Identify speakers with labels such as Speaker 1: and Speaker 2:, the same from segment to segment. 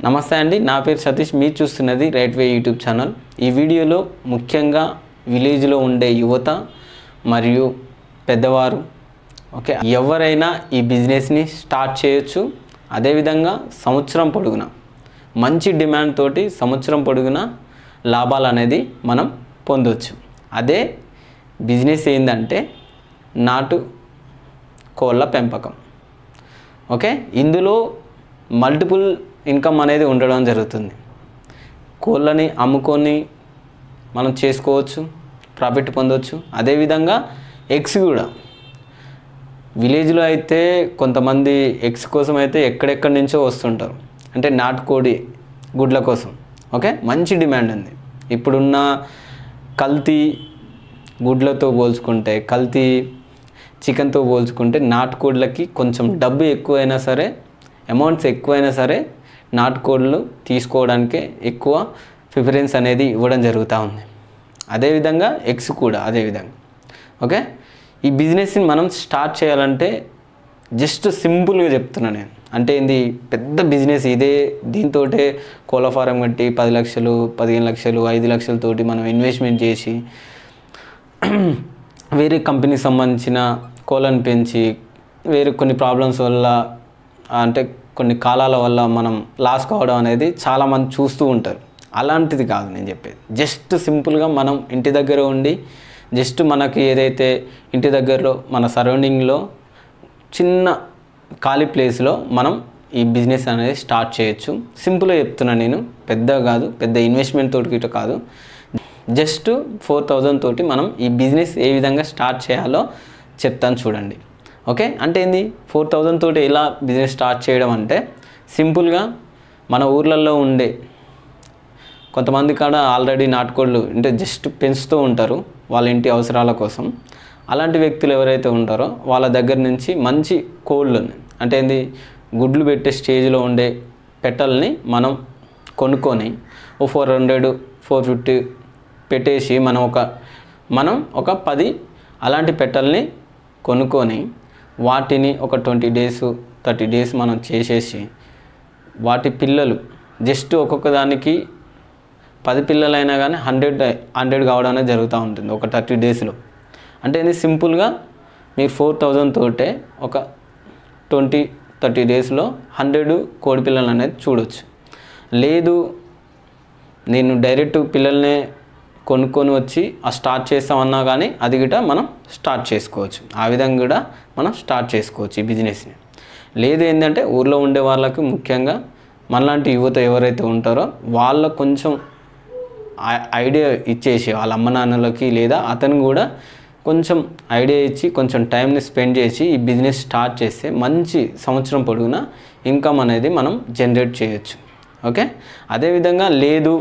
Speaker 1: నమస్తే అండి, నా పేరు సతీష్. మీరు చూస్తున్నది రైట్ వే యూట్యూబ్ ఛానల్. ఈ వీడియోలో ముఖ్యంగా విలేజ్లో ఉండే యువత మరియు పెద్దవారు ఎవరైనా ఈ బిజినెస్ని స్టార్ట్ చేయొచ్చు. అదేవిధంగా సంవత్సరం పొడుగున మంచి డిమాండ్ తోటి సంవత్సరం పొడుగున లాభాలు అనేది మనం పొందవచ్చు. అదే బిజినెస్ ఏంటంటే నాటు కోళ్ళ పెంపకం. ఇందులో మల్టిపుల్ ఇన్కమ్ అనేది ఉండడం జరుగుతుంది. కోళ్ళని అమ్ముకొని మనం చేసుకోవచ్చు, ప్రాఫిట్ పొందవచ్చు. అదేవిధంగా ఎగ్స్ కూడా విలేజ్లో అయితే కొంతమంది ఎగ్స్ కోసం అయితే ఎక్కడెక్కడి నుంచో వస్తుంటారు, అంటే నాటుకోడి గుడ్ల కోసం. మంచి డిమాండ్ ఉంది. ఇప్పుడున్న కల్తీ గుడ్లతో పోల్చుకుంటే, కల్తీ చికెన్తో పోల్చుకుంటే నాటుకోళ్ళకి కొంచెం డబ్బు ఎక్కువైనా సరే, అమౌంట్స్ ఎక్కువైనా సరే నాటుకోళ్ళు తీసుకోవడానికే ఎక్కువ ప్రిఫరెన్స్ అనేది ఇవ్వడం జరుగుతూ ఉంది. అదేవిధంగా ఎగ్స్ కూడా అదేవిధంగా. ఈ బిజినెస్ని మనం స్టార్ట్ చేయాలంటే జస్ట్ సింపుల్గా చెప్తున్నా నేను. అంటే ఇది పెద్ద బిజినెస్, ఇదే దీంతో కోళ్ళ ఫారం కట్టి 10 లక్షలు 15 లక్షలు 5 లక్షలతోటి మనం ఇన్వెస్ట్మెంట్ చేసి వేరే కంపెనీకి సంబంధించిన కోళ్ళను పెంచి వేరే కొన్ని ప్రాబ్లమ్స్ వల్ల, అంటే కొన్ని కాలాల వల్ల మనం లాస్ కావడం అనేది చాలామంది చూస్తూ ఉంటారు. అలాంటిది కాదు నేను చెప్పేది. జస్ట్ సింపుల్గా మనం ఇంటి దగ్గర ఉండి జస్ట్ మనకి ఏదైతే ఇంటి దగ్గరలో మన సరౌండింగ్లో చిన్న ఖాళీ ప్లేస్లో మనం ఈ బిజినెస్ అనేది స్టార్ట్ చేయొచ్చు. సింపుల్గా చెప్తున్నాను నేను, పెద్దగా కాదు, పెద్ద ఇన్వెస్ట్మెంట్ తోటి గిట్ట కాదు. జస్ట్ 4,000 తోటి మనం ఈ బిజినెస్ ఏ విధంగా స్టార్ట్ చేయాలో చెప్తాను చూడండి. అంటే ఏంది 4,000 తోటి ఎలా బిజినెస్ స్టార్ట్ చేయడం అంటే, సింపుల్గా మన ఊర్లలో ఉండే కొంతమంది కాడ ఆల్రెడీ నాటుకోళ్ళు అంటే జస్ట్ పెంచుతూ ఉంటారు వాళ్ళ ఇంటి అవసరాల కోసం. అలాంటి వ్యక్తులు ఎవరైతే ఉంటారో వాళ్ళ దగ్గర నుంచి మంచి కోళ్ళని, అంటే ఏంది గుడ్లు పెట్టే స్టేజ్లో ఉండే పెట్టల్ని మనం కొనుక్కొని 400 450 పెట్టేసి మనం ఒక 10 అలాంటి పెట్టల్ని కొనుక్కొని వాటిని ఒక 20 days 30 days మనం చేసేసి వాటి పిల్లలు జస్ట్ ఒక్కొక్క దానికి 10 పిల్లలైనా కానీ 100 కావడం అనేది జరుగుతూ ఉంటుంది ఒక 30 daysలో. అంటే ఇది సింపుల్గా మీరు 4,000 తోటే ఒక 20-30 daysలో 100 కోడి పిల్లలు అనేది చూడవచ్చు. లేదు నేను డైరెక్ట్ పిల్లల్నే కొనుక్కొని వచ్చి స్టార్ట్ చేస్తామన్నా కానీ అది గిట మనం స్టార్ట్ చేసుకోవచ్చు. ఆ విధంగా కూడా మనం స్టార్ట్ చేసుకోవచ్చు ఈ బిజినెస్ని. లేదు ఏంటంటే ఊర్లో ఉండే వాళ్ళకి, ముఖ్యంగా మనలాంటి యువత ఎవరైతే ఉంటారో వాళ్ళకు కొంచెం ఐడియా ఇచ్చేసి వాళ్ళ అమ్మ నాన్నలకి లేదా అతను కూడా కొంచెం ఐడియా ఇచ్చి కొంచెం టైంని స్పెండ్ చేసి ఈ బిజినెస్ స్టార్ట్ చేస్తే మంచి సంవత్సరం పొడుగునా ఇన్కమ్ అనేది మనం జనరేట్ చేయొచ్చు. అదేవిధంగా లేదు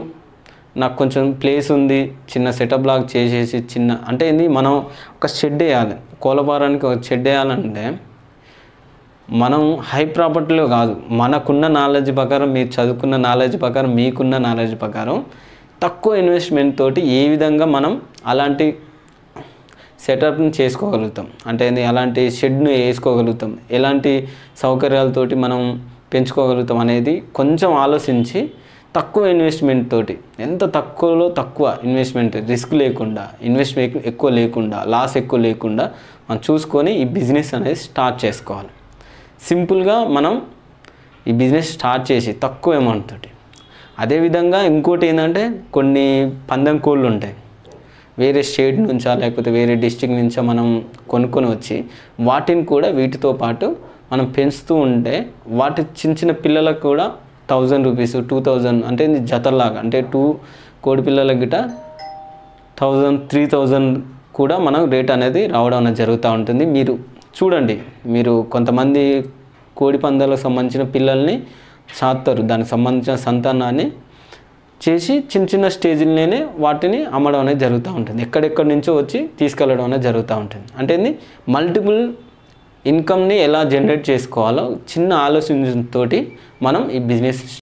Speaker 1: నాకు కొంచెం ప్లేస్ ఉంది, చిన్న సెటప్ లాగా చేసేసి చిన్న, అంటే ఏంది మనం ఒక షెడ్ వేయాలి, కోళ్ళఫారానికి ఒక షెడ్ వేయాలంటే మనం హై ప్రాపర్టీలో కాదు, మనకున్న నాలెడ్జ్ ప్రకారం, మీరు చదువుకున్న నాలెడ్జ్ ప్రకారం, మీకున్న నాలెడ్జ్ ప్రకారం తక్కువ ఇన్వెస్ట్మెంట్ తోటి ఏ విధంగా మనం అలాంటి సెటప్ని చేసుకోగలుగుతాం, అంటే ఏంది అలాంటి షెడ్ను వేసుకోగలుగుతాం, ఎలాంటి సౌకర్యాలతోటి మనం పెంచుకోగలుగుతాం అనేది కొంచెం ఆలోచించి తక్కువ ఇన్వెస్ట్మెంట్ తోటి, ఎంత తక్కువలో తక్కువ ఇన్వెస్ట్మెంట్, రిస్క్ లేకుండా, ఇన్వెస్ట్మెంట్ ఎక్కువ లేకుండా, లాస్ ఎక్కువ లేకుండా మనం చూసుకొని ఈ బిజినెస్ అనేది స్టార్ట్ చేసుకోవాలి. సింపుల్గా మనం ఈ బిజినెస్ స్టార్ట్ చేసి తక్కువ అమౌంట్ తోటి. అదేవిధంగా ఇంకోటి ఏంటంటే కొన్ని పందెం కోళ్ళు ఉంటాయి, వేరే స్టేట్ నుంచా లేకపోతే వేరే డిస్ట్రిక్ట్ నుంచా మనం కొనుక్కొని వచ్చి వాటిని కూడా వీటితో పాటు మనం పెంచుతూ ఉంటే వాటి చిన్న పిల్లలకు కూడా 1,000 రూపీస్ 2,000, అంటే జతలాగా, అంటే 2 కోడి పిల్లలకి గిట 1,000 3,000 కూడా మనం రేట్ అనేది రావడం అనేది జరుగుతూ ఉంటుంది. మీరు చూడండి, మీరు కొంతమంది కోడి పందాలకు సంబంధించిన పిల్లల్ని సాత్తారు, దానికి సంబంధించిన సంతానాన్ని చేసి చిన్న స్టేజ్లోనే వాటిని అమ్మడం అనేది జరుగుతూ ఉంటుంది. ఎక్కడెక్కడి నుంచో వచ్చి తీసుకెళ్ళడం అనేది జరుగుతూ ఉంటుంది. అంటే మల్టిపుల్ ఇన్కమ్ని ఎలా జనరేట్ చేసుకోవాలో చిన్న ఆలోచనతోటి మనం ఈ బిజినెస్